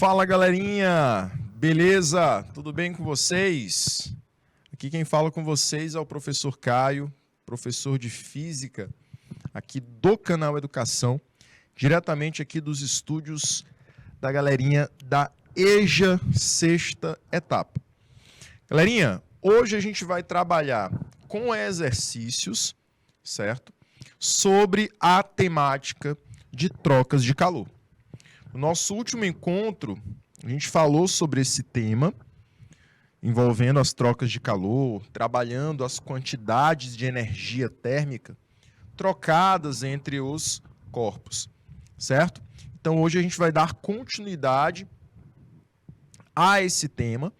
Fala, galerinha! Beleza? Tudo bem com vocês? Aqui quem fala com vocês é o professor Caio, professor de Física, aqui do canal Educação, diretamente aqui dos estúdios da galerinha da EJA Sexta Etapa. Galerinha, hoje a gente vai trabalhar com exercícios, certo? Sobre a temática de trocas de calor. No nosso último encontro, a gente falou sobre esse tema, envolvendo as trocas de calor, trabalhando as quantidades de energia térmica trocadas entre os corpos, certo? Então, hoje a gente vai dar continuidade a esse tema,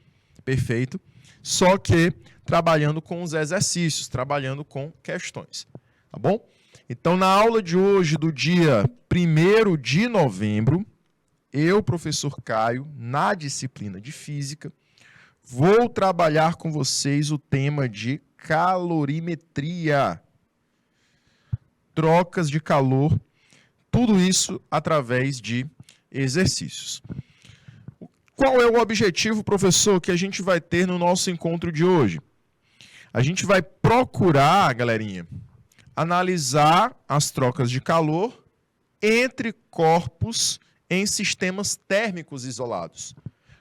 perfeito? Só que trabalhando com os exercícios, trabalhando com questões, tá bom? Então, na aula de hoje, do dia 1º de novembro, eu, professor Caio, na disciplina de Física, vou trabalhar com vocês o tema de calorimetria, trocas de calor, tudo isso através de exercícios. Qual é o objetivo, professor, que a gente vai ter no nosso encontro de hoje? A gente vai procurar, galerinha, analisar as trocas de calor entre corpos em sistemas térmicos isolados.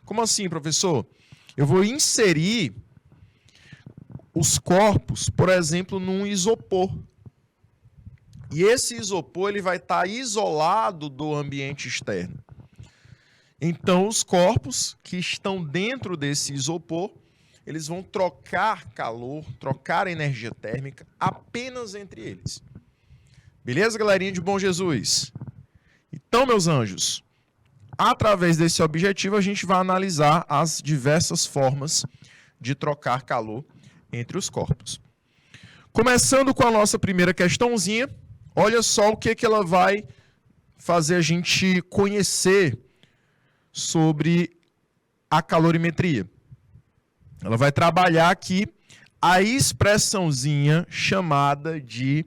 Como assim, professor? Eu vou inserir os corpos, por exemplo, num isopor. E esse isopor ele vai estar isolado do ambiente externo. Então, os corpos que estão dentro desse isopor, eles vão trocar calor, trocar energia térmica apenas entre eles. Beleza, galerinha de Bom Jesus? Então, meus anjos, através desse objetivo, a gente vai analisar as diversas formas de trocar calor entre os corpos. Começando com a nossa primeira questãozinha, olha só o que ela vai fazer a gente conhecer sobre a calorimetria. Ela vai trabalhar aqui a expressãozinha chamada de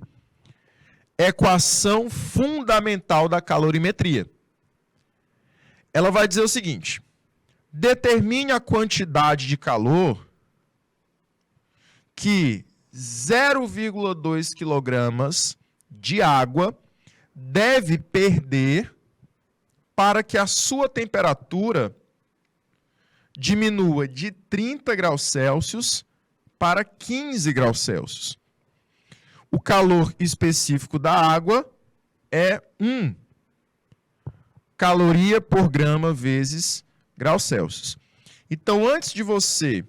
equação fundamental da calorimetria. Ela vai dizer o seguinte: determine a quantidade de calor que 0,2 kg de água deve perder para que a sua temperatura diminua de 30 graus Celsius para 15 graus Celsius. O calor específico da água é 1 caloria por grama vezes graus Celsius. Então, antes de você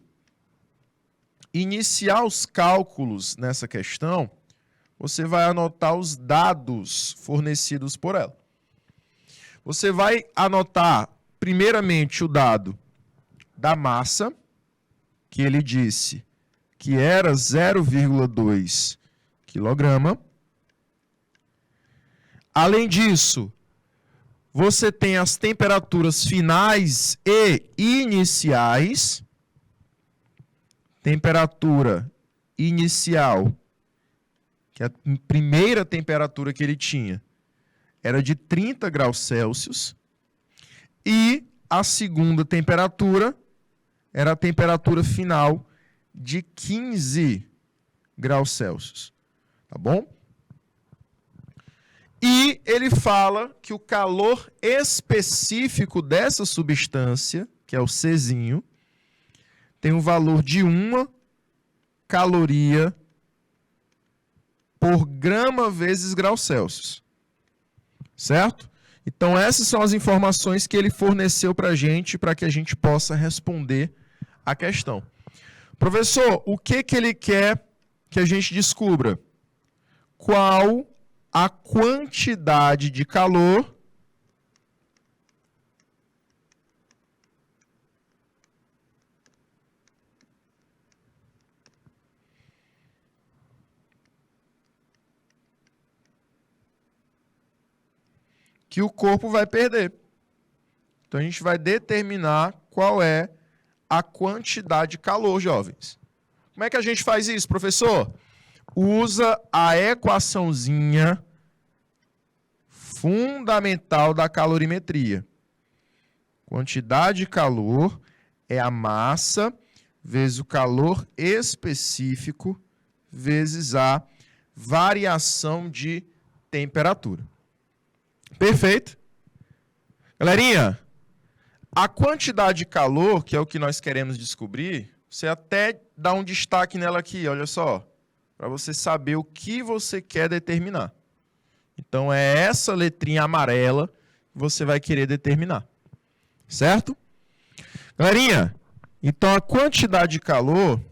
iniciar os cálculos nessa questão, você vai anotar os dados fornecidos por ela. Você vai anotar, primeiramente, o dado da massa, que ele disse que era 0,2 kg. Além disso, você tem as temperaturas finais e iniciais. Temperatura inicial, que a primeira temperatura que ele tinha era de 30 graus Celsius. E a segunda temperatura era a temperatura final de 15 graus Celsius. Tá bom? E ele fala que o calor específico dessa substância, que é o Czinho, tem um valor de 1 caloria por grama vezes graus Celsius. Certo? Então, essas são as informações que ele forneceu para a gente, para que a gente possa responder a questão. Professor, o que ele quer que a gente descubra? Qual a quantidade de calor que o corpo vai perder. Então, a gente vai determinar qual é a quantidade de calor, jovens. Como é que a gente faz isso, professor? Usa a equaçãozinha fundamental da calorimetria. Quantidade de calor é a massa vezes o calor específico vezes a variação de temperatura. Perfeito? Galerinha, a quantidade de calor, que é o que nós queremos descobrir, você até dá um destaque nela aqui, olha só, para você saber o que você quer determinar. Então, é essa letrinha amarela que você vai querer determinar. Certo? Galerinha, então a quantidade de calor,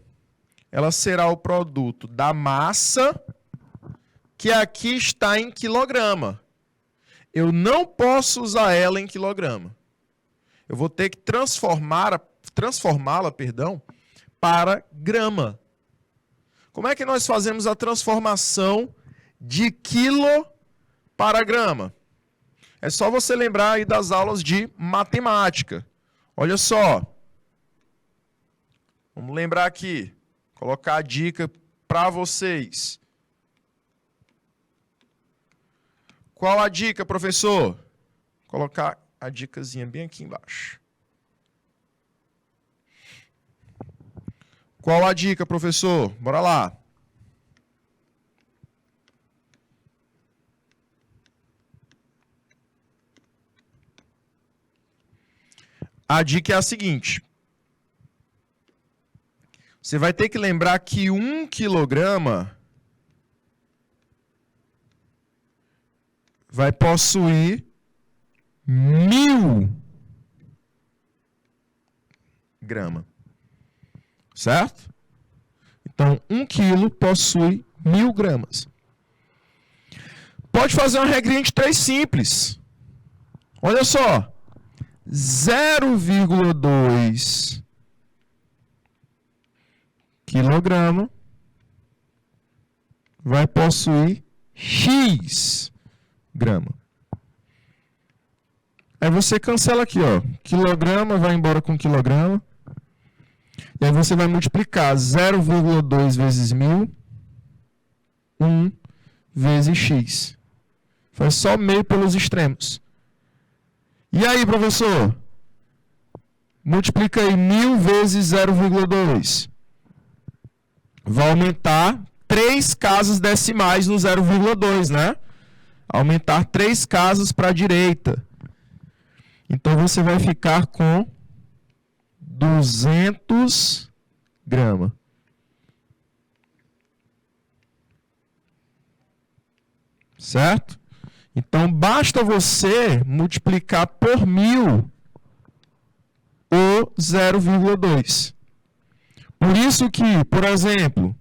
ela será o produto da massa, que aqui está em quilograma. Eu não posso usar ela em quilograma. Eu vou ter que transformá-la, para grama. Como é que nós fazemos a transformação de quilo para grama? É só você lembrar aí das aulas de matemática. Olha só. Vamos lembrar aqui. Colocar a dica para vocês. Qual a dica, professor? Colocar a dicasinha bem aqui embaixo. Qual a dica, professor? Bora lá. A dica é a seguinte. Você vai ter que lembrar que 1 quilograma vai possuir 1000 gramas. Certo? Então, 1 quilo possui 1000 gramas. Pode fazer uma regrinha de 3 simples. Olha só. 0,2 quilograma vai possuir X grama. Aí você cancela aqui, ó. Quilograma vai embora com quilograma. E aí você vai multiplicar 0,2 vezes 1000, 1 vezes X. Faz só meio pelos extremos. E aí, professor? Multiplica aí 1000 vezes 0,2. Vai aumentar 3 casas decimais no 0,2, né? Aumentar 3 casas para a direita. Então, você vai ficar com 200 gramas. Certo? Então, basta você multiplicar por 1000 o 0,2. Por isso que, por exemplo,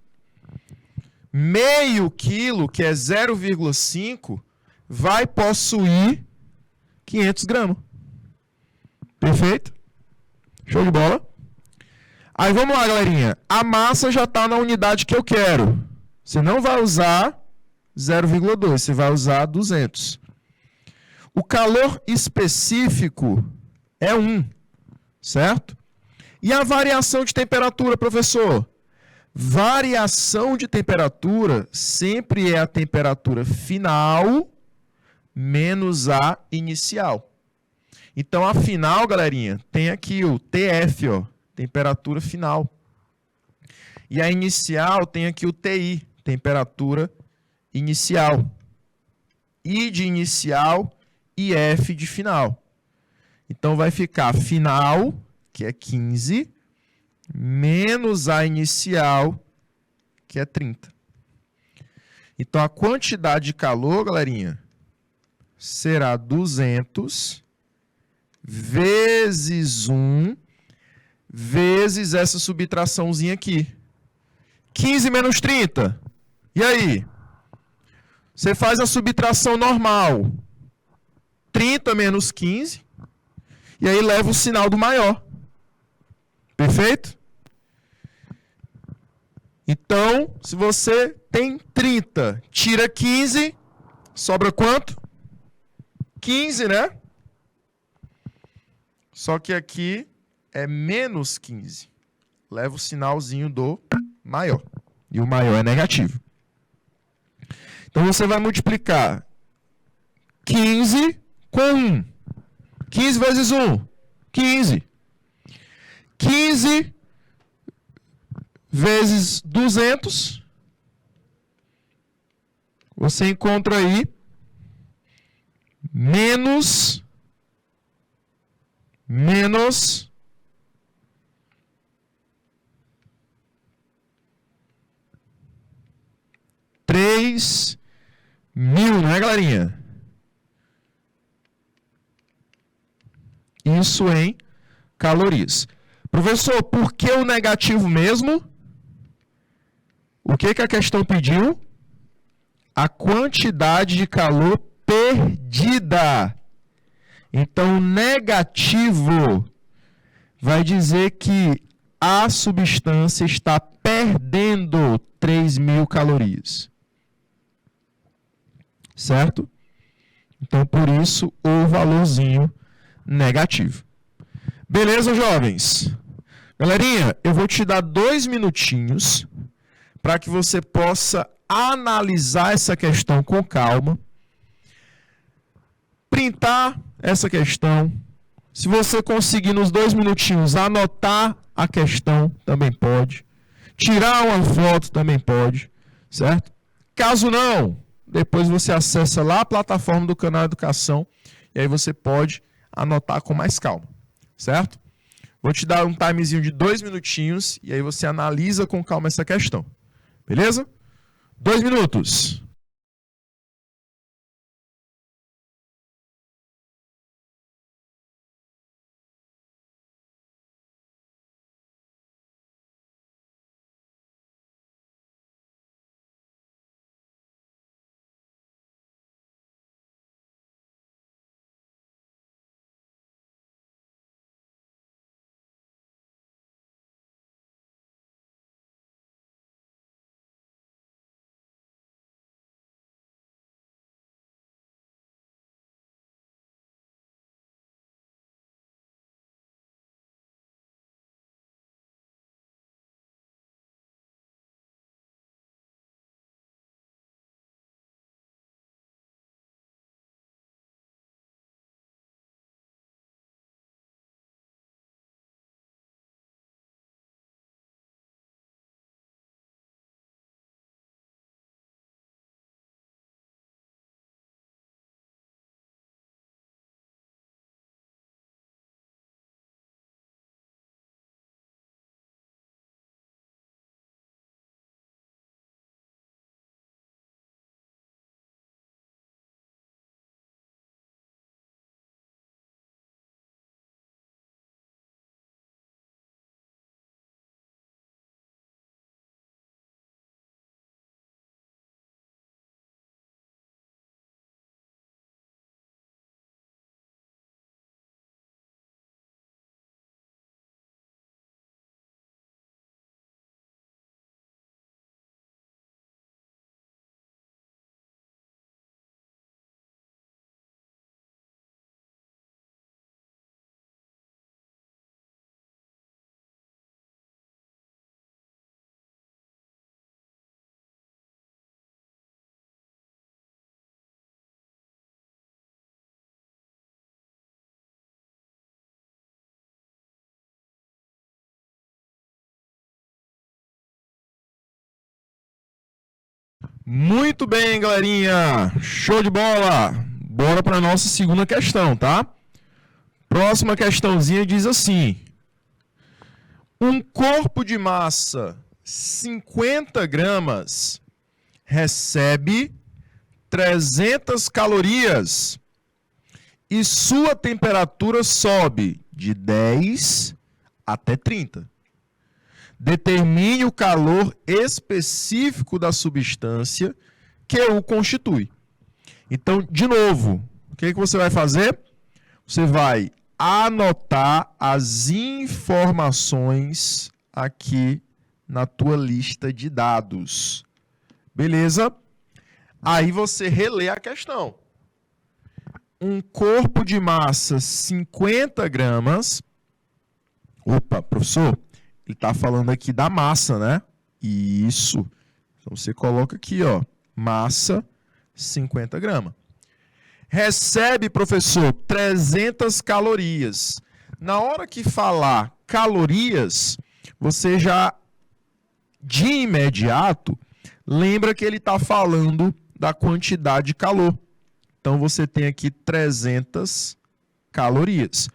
meio quilo, que é 0,5, vai possuir 500 gramas. Perfeito? Show de bola? Aí vamos lá, galerinha. A massa já está na unidade que eu quero. Você não vai usar 0,2, você vai usar 200. O calor específico é 1, certo? E a variação de temperatura, professor? Variação de temperatura sempre é a temperatura final menos a inicial. Então, a final, galerinha, tem aqui o TF, ó, temperatura final. E a inicial tem aqui o TI, temperatura inicial. I de inicial e F de final. Então, vai ficar final, que é 15, menos a inicial, que é 30. Então, a quantidade de calor, galerinha, será 200 vezes 1 vezes essa subtraçãozinha aqui. 15 menos 30. E aí? Você faz a subtração normal. 30 menos 15. E aí leva o sinal do maior. Perfeito? Então, se você tem 30, tira 15, sobra quanto? 15, né? Só que aqui é menos 15. Leva o sinalzinho do maior. E o maior é negativo. Então, você vai multiplicar 15 com 1. 15 vezes 1. 15. 15 vezes 200, você encontra aí menos 3.000, né, galerinha? Isso em calorias. Professor, por que o negativo mesmo? O que a questão pediu? A quantidade de calor perdida. Então, negativo vai dizer que a substância está perdendo 3.000 calorias. Certo? Então, por isso, o valorzinho negativo. Beleza, jovens? Galerinha, eu vou te dar 2 minutinhos para que você possa analisar essa questão com calma, printar essa questão. Se você conseguir nos 2 minutinhos anotar a questão, também pode. Tirar uma foto também pode, certo? Caso não, depois você acessa lá a plataforma do canal Educação e aí você pode anotar com mais calma, certo? Vou te dar um timezinho de 2 minutinhos e aí você analisa com calma essa questão. Beleza? 2 minutos. Muito bem, galerinha. Show de bola. Bora para a nossa segunda questão, tá? Próxima questãozinha diz assim: um corpo de massa 50 gramas recebe 300 calorias e sua temperatura sobe de 10 até 30. Determine o calor específico da substância que o constitui. Então, de novo, o que você vai fazer? Você vai anotar as informações aqui na tua lista de dados. Beleza? Aí você relê a questão. Um corpo de massa 50 gramas. Opa, professor, ele está falando aqui da massa, né? Isso. Então você coloca aqui, ó, massa 50 gramas. Recebe, professor, 300 calorias. Na hora que falar calorias, você já, de imediato, lembra que ele está falando da quantidade de calor. Então, você tem aqui 300 calorias.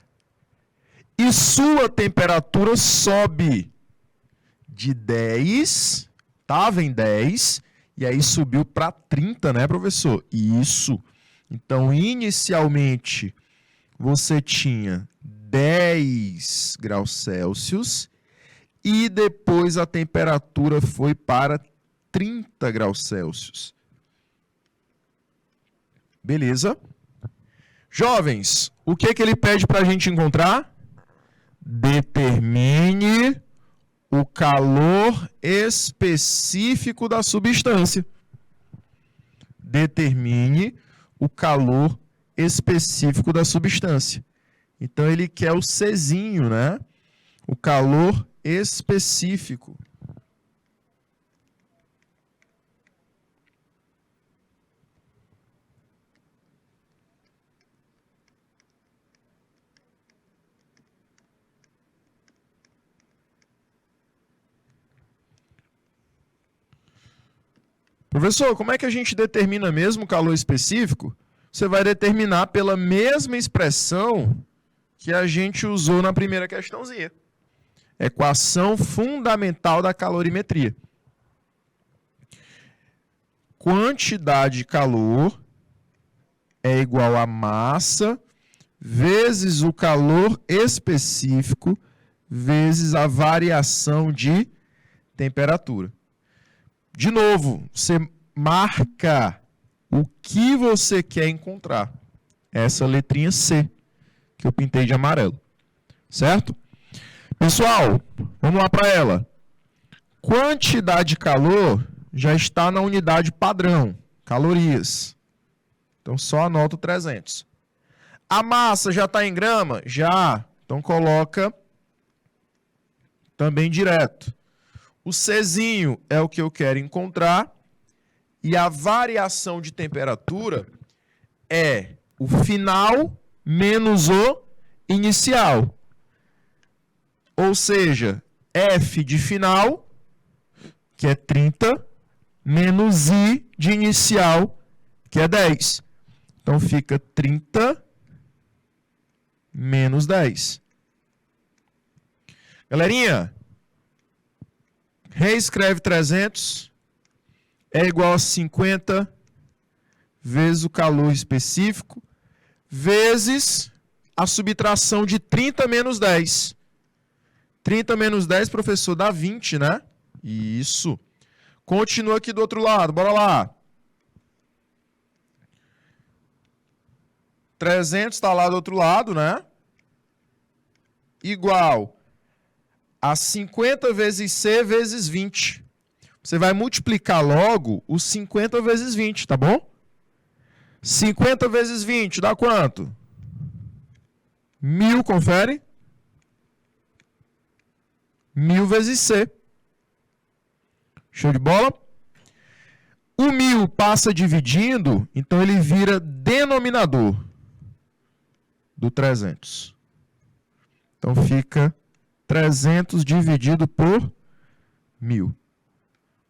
E sua temperatura sobe de 10, estava em 10, e aí subiu para 30, né, professor? Isso. Então, inicialmente, você tinha 10 graus Celsius e depois a temperatura foi para 30 graus Celsius. Beleza? Jovens, o que ele pede para a gente encontrar? Determine o calor específico da substância. Determine o calor específico da substância. Então, ele quer o Czinho, né? O calor específico. Professor, como é que a gente determina mesmo o calor específico? Você vai determinar pela mesma expressão que a gente usou na primeira questãozinha. Equação fundamental da calorimetria. Quantidade de calor é igual a massa vezes o calor específico vezes a variação de temperatura. De novo, você marca o que você quer encontrar. Essa letrinha C, que eu pintei de amarelo. Certo? Pessoal, vamos lá para ela. Quantidade de calor já está na unidade padrão, calorias. Então, só anota o 300. A massa já está em grama? Já. Então, coloca também direto. O Czinho é o que eu quero encontrar. E a variação de temperatura é o final menos o inicial. Ou seja, F de final, que é 30, menos I de inicial, que é 10. Então, fica 30 menos 10. Galerinha, reescreve 300 é igual a 50 vezes o calor específico, vezes a subtração de 30 menos 10. 30 menos 10, professor, dá 20, né? Isso. Continua aqui do outro lado, bora lá. 300 está lá do outro lado, né? Igual a 50 vezes C vezes 20. Você vai multiplicar logo os 50 vezes 20, tá bom? 50 vezes 20 dá quanto? 1000, confere? 1000 vezes C. Show de bola? O 1000 passa dividindo, então ele vira denominador do 300. Então fica 300 dividido por 1000.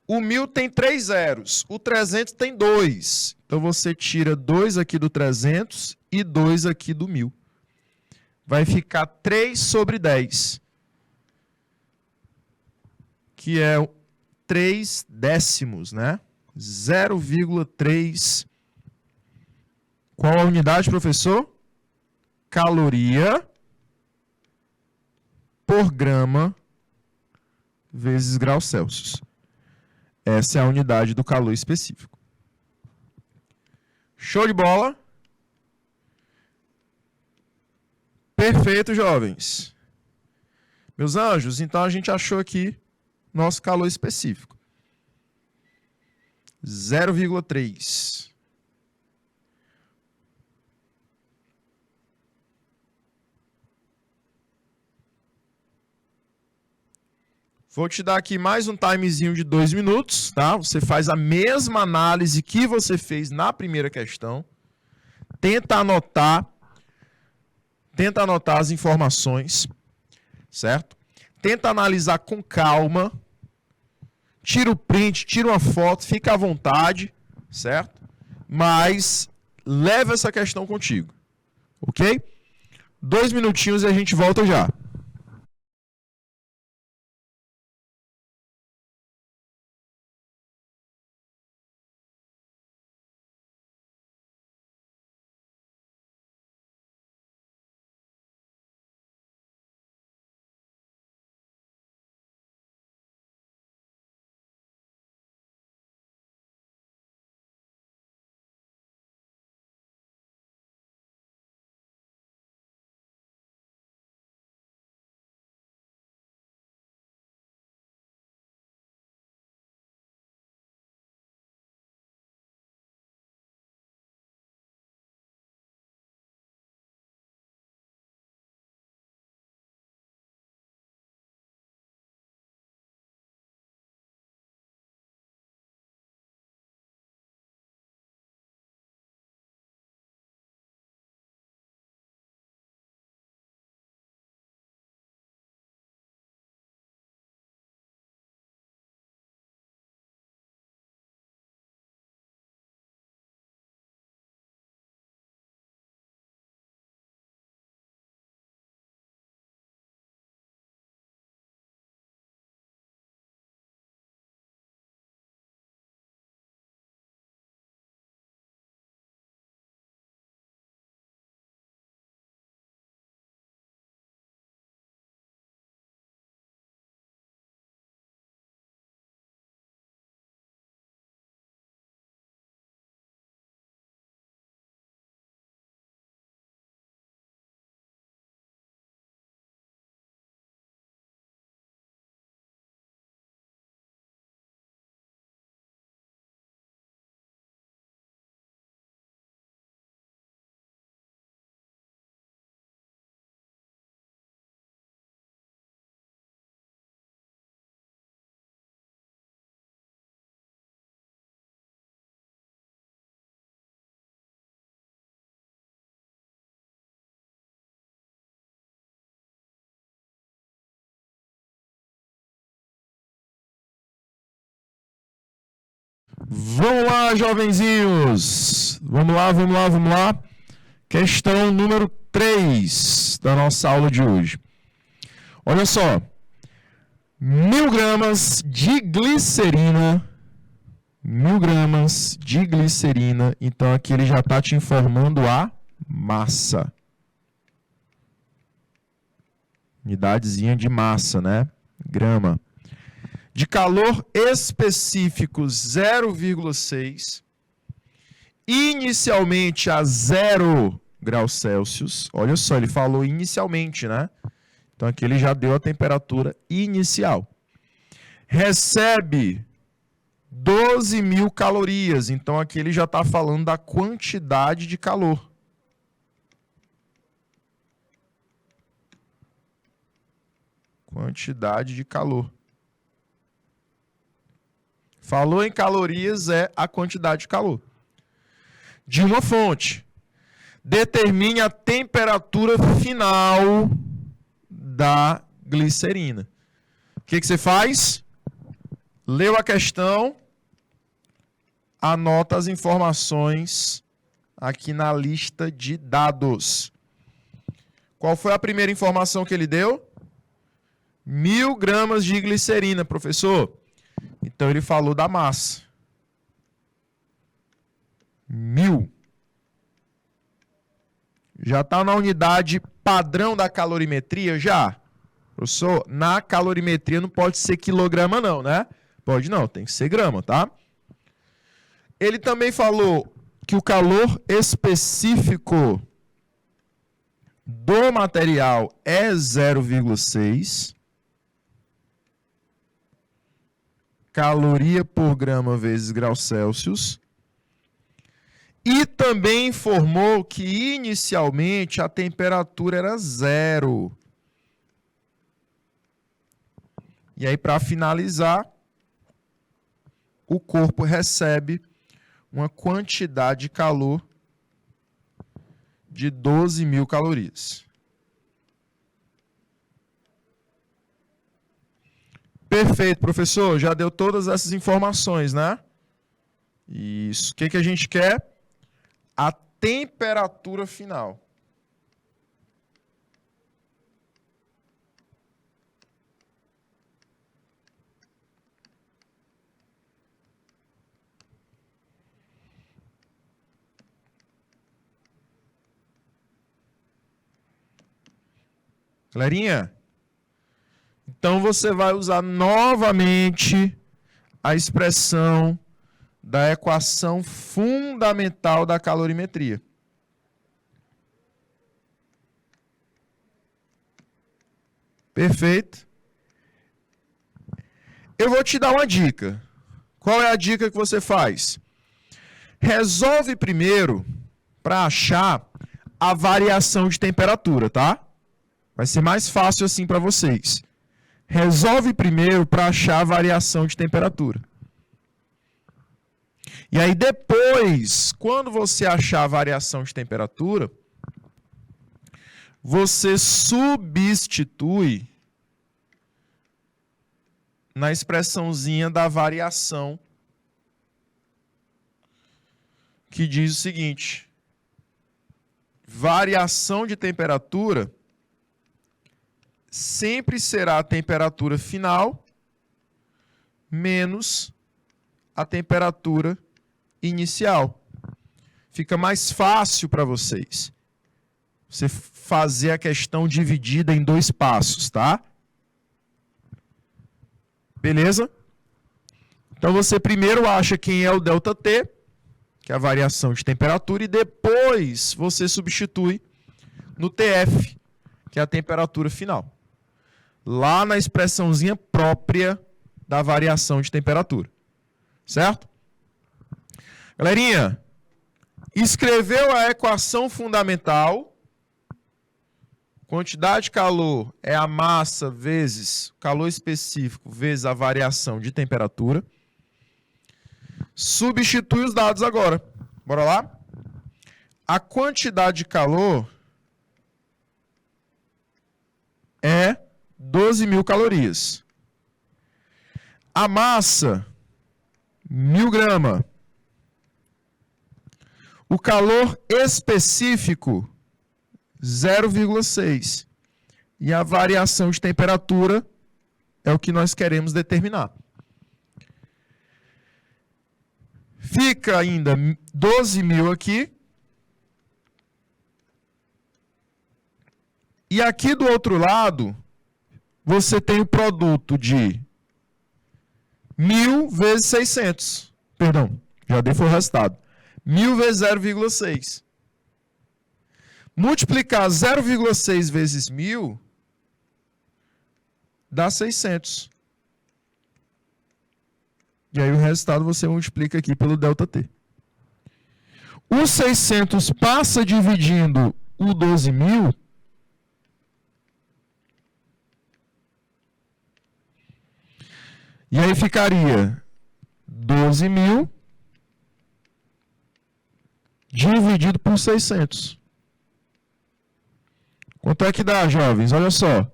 O 1000 tem 3 zeros, o 300 tem 2. Então você tira 2 aqui do 300 e 2 aqui do 1000. Vai ficar 3 sobre 10. Que é 3 décimos, né? 0,3. Qual a unidade, professor? Caloria por grama vezes graus Celsius. Essa é a unidade do calor específico. Show de bola? Perfeito, jovens. Meus anjos, então a gente achou aqui nosso calor específico. 0,3. Vou te dar aqui mais um timezinho de 2 minutos, tá? Você faz a mesma análise que você fez na primeira questão. Tenta anotar tenta anotar as informações, certo? Tenta analisar com calma, tira o print, tira uma foto, fica à vontade, certo? Mas leva essa questão contigo, ok? 2 minutinhos e a gente volta já. Vamos lá, jovenzinhos. Vamos lá. Questão número 3 da nossa aula de hoje. Olha só. 1.000 gramas de glicerina. 1.000 gramas de glicerina. Então, aqui ele já está te informando a massa. Unidadezinha de massa, né? Grama. De calor específico 0,6, inicialmente a 0 graus Celsius. Olha só, ele falou inicialmente, né? Então aqui ele já deu a temperatura inicial. Recebe 12.000 calorias. Então aqui ele já está falando da quantidade de calor. Quantidade de calor. Falou em calorias, é a quantidade de calor. De uma fonte. Determine a temperatura final da glicerina. O que você faz? Leu a questão, anota as informações aqui na lista de dados. Qual foi a primeira informação que ele deu? 1.000 gramas de glicerina, professor. Então, ele falou da massa. 1.000. Já está na unidade padrão da calorimetria? Já. Professor, na calorimetria não pode ser quilograma não, né? Pode não, tem que ser grama, tá? Ele também falou que o calor específico do material é 0,6. Caloria por grama vezes graus Celsius. E também informou que inicialmente a temperatura era 0. E aí, para finalizar, o corpo recebe uma quantidade de calor de 12.000 calorias. Perfeito, professor. Já deu todas essas informações, né? Isso. O que a gente quer? A temperatura final. Galerinha, então você vai usar novamente a expressão da equação fundamental da calorimetria. Perfeito. Eu vou te dar uma dica. Qual é a dica que você faz? Resolve primeiro para achar a variação de temperatura, tá? Vai ser mais fácil assim para vocês. Resolve primeiro para achar a variação de temperatura. E aí depois, quando você achar a variação de temperatura, você substitui na expressãozinha da variação, que diz o seguinte: variação de temperatura sempre será a temperatura final menos a temperatura inicial. Fica mais fácil para vocês. Você fazer a questão dividida em 2 passos, tá? Beleza? Então você primeiro acha quem é o ΔT, que é a variação de temperatura, e depois você substitui no TF, que é a temperatura final. Lá na expressãozinha própria da variação de temperatura. Certo? Galerinha, escreveu a equação fundamental. Quantidade de calor é a massa vezes calor específico vezes a variação de temperatura. Substitui os dados agora. Bora lá? A quantidade de calor é 12.000 calorias. A massa, 1.000 gramas. O calor específico, 0,6. E a variação de temperatura é o que nós queremos determinar. Fica ainda 12.000 aqui. E aqui do outro lado, você tem o produto de 1.000 vezes 600. Perdão, já dei foi o resultado. 1.000 vezes 0,6. Multiplicar 0,6 vezes 1.000 dá 600. E aí o resultado você multiplica aqui pelo ΔT. O 600 passa dividindo o 12.000. E aí ficaria 12.000 dividido por 600. Quanto é que dá, jovens? Olha só.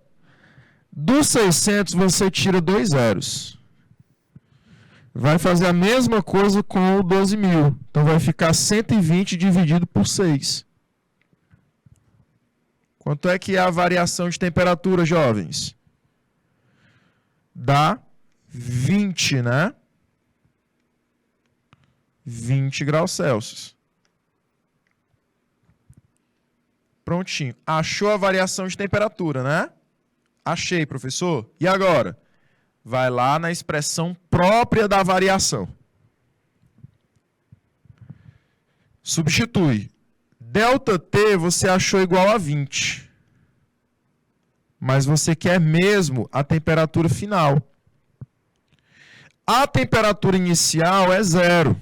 Do 600 você tira 2 zeros. Vai fazer a mesma coisa com o 12.000. Então vai ficar 120 dividido por 6. Quanto é que é a variação de temperatura, jovens? Dá 20, né? 20 graus Celsius. Prontinho. Achou a variação de temperatura, né? Achei, professor. E agora? Vai lá na expressão própria da variação. Substitui. ΔT você achou igual a 20. Mas você quer mesmo a temperatura final. A temperatura inicial é 0.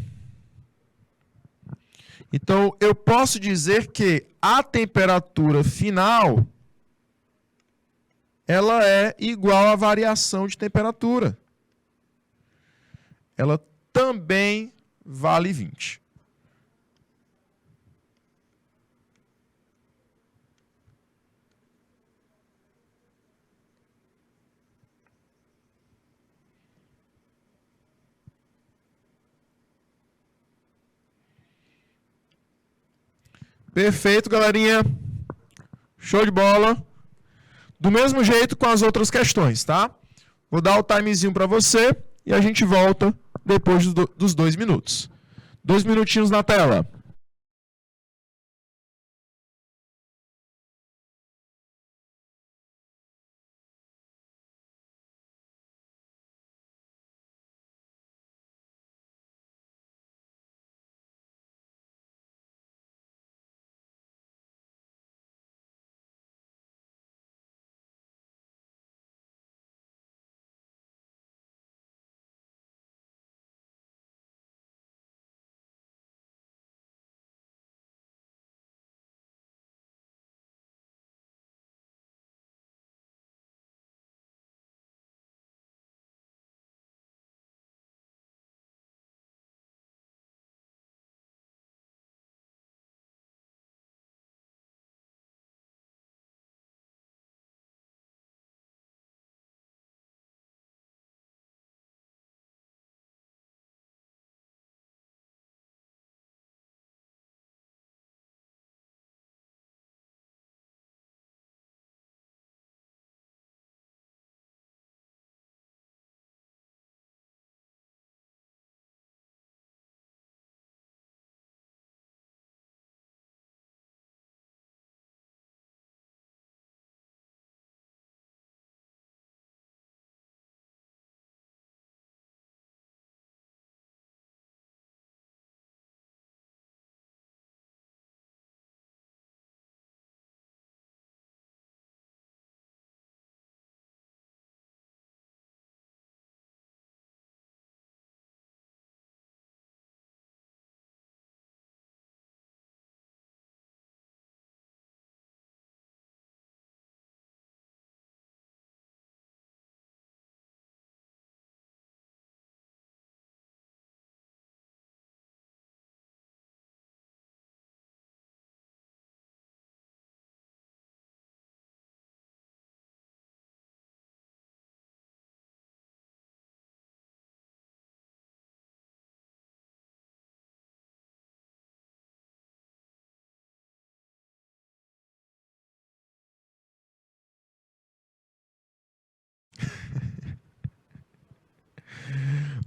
Então, eu posso dizer que a temperatura final ela é igual à variação de temperatura. Ela também vale 20. Perfeito, galerinha. Show de bola. Do mesmo jeito com as outras questões, tá? Vou dar o timezinho para você e a gente volta depois dos 2 minutos. 2 minutinhos na tela.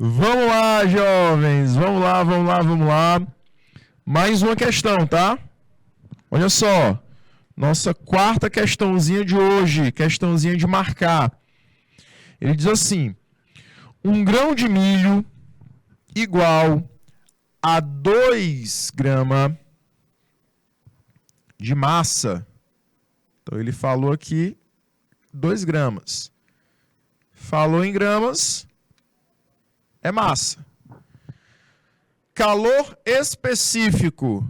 Vamos lá, jovens. Vamos lá. Mais uma questão, tá? Olha só. Nossa quarta questãozinha de hoje. Questãozinha de marcar. Ele diz assim: um grão de milho igual a 2 gramas de massa. Então, ele falou aqui 2 gramas. Falou em gramas, é massa. Calor específico,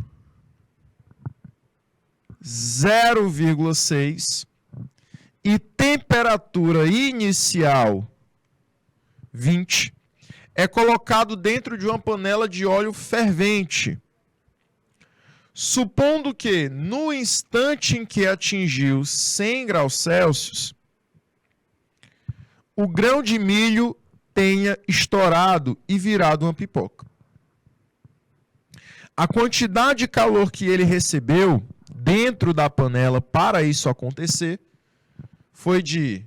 0,6. E temperatura inicial, 20. É colocado dentro de uma panela de óleo fervente. Supondo que, no instante em que atingiu 100 graus Celsius, o grão de milho tenha estourado e virado uma pipoca. A quantidade de calor que ele recebeu dentro da panela para isso acontecer foi de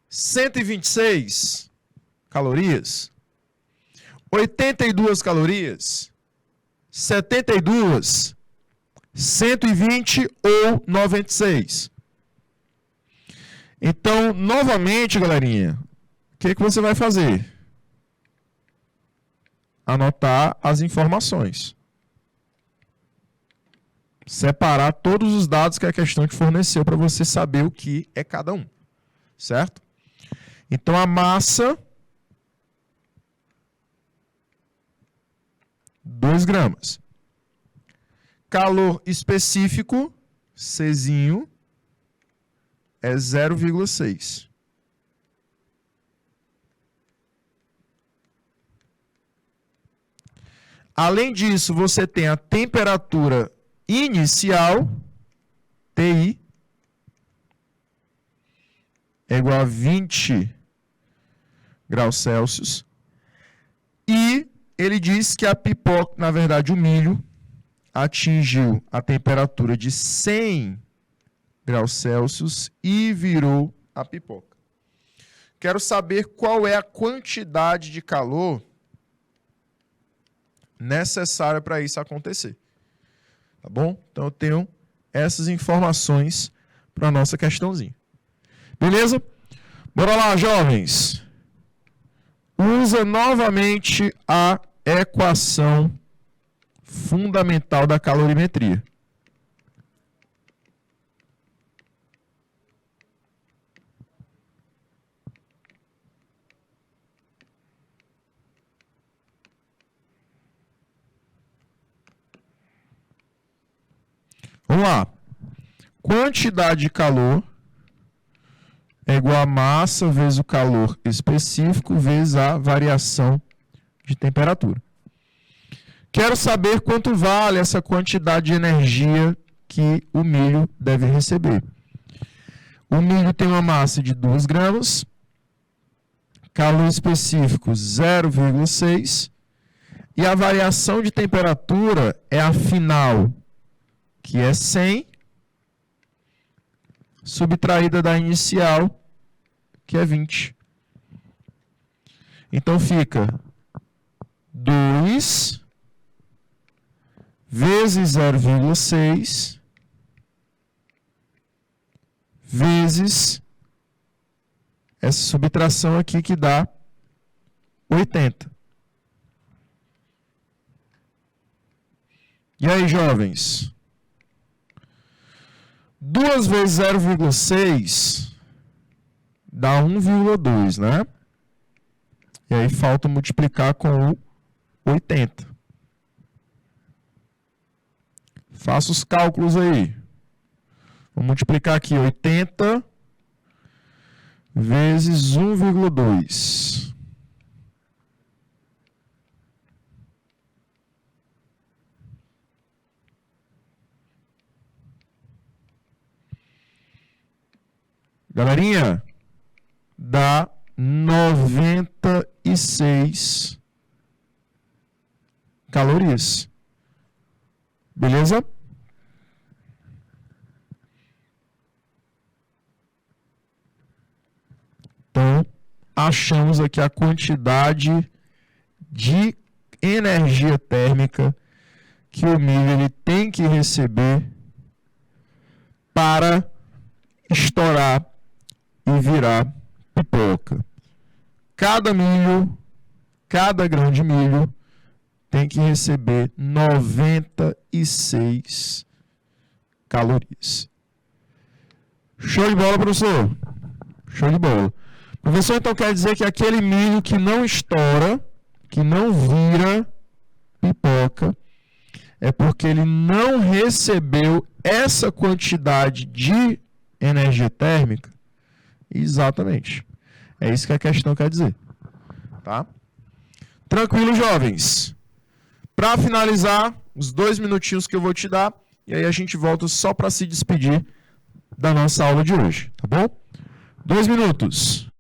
126 calorias, 82 calorias, 72, 120 ou 96. Então, novamente, galerinha, o que você vai fazer? Anotar as informações. Separar todos os dados que a questão te forneceu para você saber o que é cada um. Certo? Então, a massa, 2 gramas. Calor específico, Czinho, é 0,6. Além disso, você tem a temperatura inicial, TI, é igual a 20 graus Celsius. E ele diz que a pipoca, na verdade o milho, atingiu a temperatura de 100 graus Celsius e virou a pipoca. Quero saber qual é a quantidade de calor necessária para isso acontecer. Tá bom? Então eu tenho essas informações para a nossa questãozinha. Beleza? Bora lá, jovens. Usa novamente a equação fundamental da calorimetria. Vamos lá. Quantidade de calor é igual a massa vezes o calor específico vezes a variação de temperatura. Quero saber quanto vale essa quantidade de energia que o milho deve receber. O milho tem uma massa de 2 gramas, calor específico 0,6 e a variação de temperatura é a final, que é 100, subtraída da inicial, que é 20. Então fica 2 vezes 0,6 vezes essa subtração aqui que dá 80. E aí, jovens? 2 vezes 0,6 dá 1,2, né? E aí falta multiplicar com o 80. Faça os cálculos aí. Vou multiplicar aqui 80 vezes 1,2. Galerinha, dá 96 calorias. Beleza? Então, achamos aqui a quantidade de energia térmica que o milho ele tem que receber para estourar e virar pipoca. Cada milho, cada grão de milho tem que receber 96 calorias. Show de bola, professor? Show de bola. Professor, então quer dizer que aquele milho que não estoura, que não vira pipoca, é porque ele não recebeu essa quantidade de energia térmica? Exatamente. É isso que a questão quer dizer. Tá? Tranquilo, jovens? Para finalizar, os 2 minutinhos que eu vou te dar, e aí a gente volta só para se despedir da nossa aula de hoje, tá bom? 2 minutos.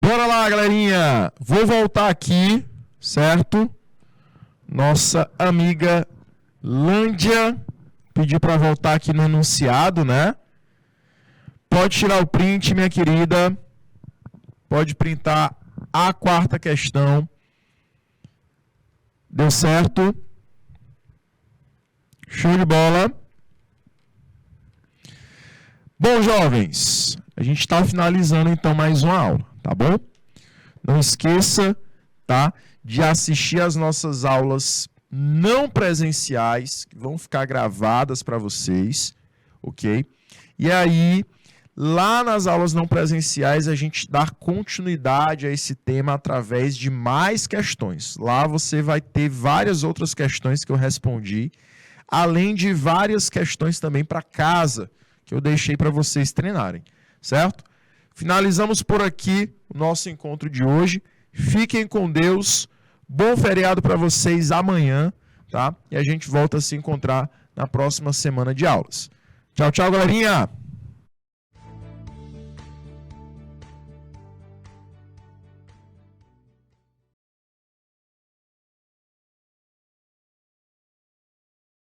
Bora lá, galerinha. Vou voltar aqui, certo? Nossa amiga Lândia pediu para voltar aqui no enunciado, né? Pode tirar o print, minha querida. Pode printar a quarta questão. Deu certo? Show de bola. Bom, jovens, a gente está finalizando então mais uma aula, tá bom? Não esqueça, tá, de assistir as nossas aulas não presenciais, que vão ficar gravadas para vocês, ok? E aí, lá nas aulas não presenciais, a gente dá continuidade a esse tema através de mais questões. Lá você vai ter várias outras questões que eu respondi, além de várias questões também para casa, que eu deixei para vocês treinarem, certo? Finalizamos por aqui o nosso encontro de hoje. Fiquem com Deus. Bom feriado para vocês amanhã, tá? E a gente volta a se encontrar na próxima semana de aulas. Tchau, tchau, galerinha!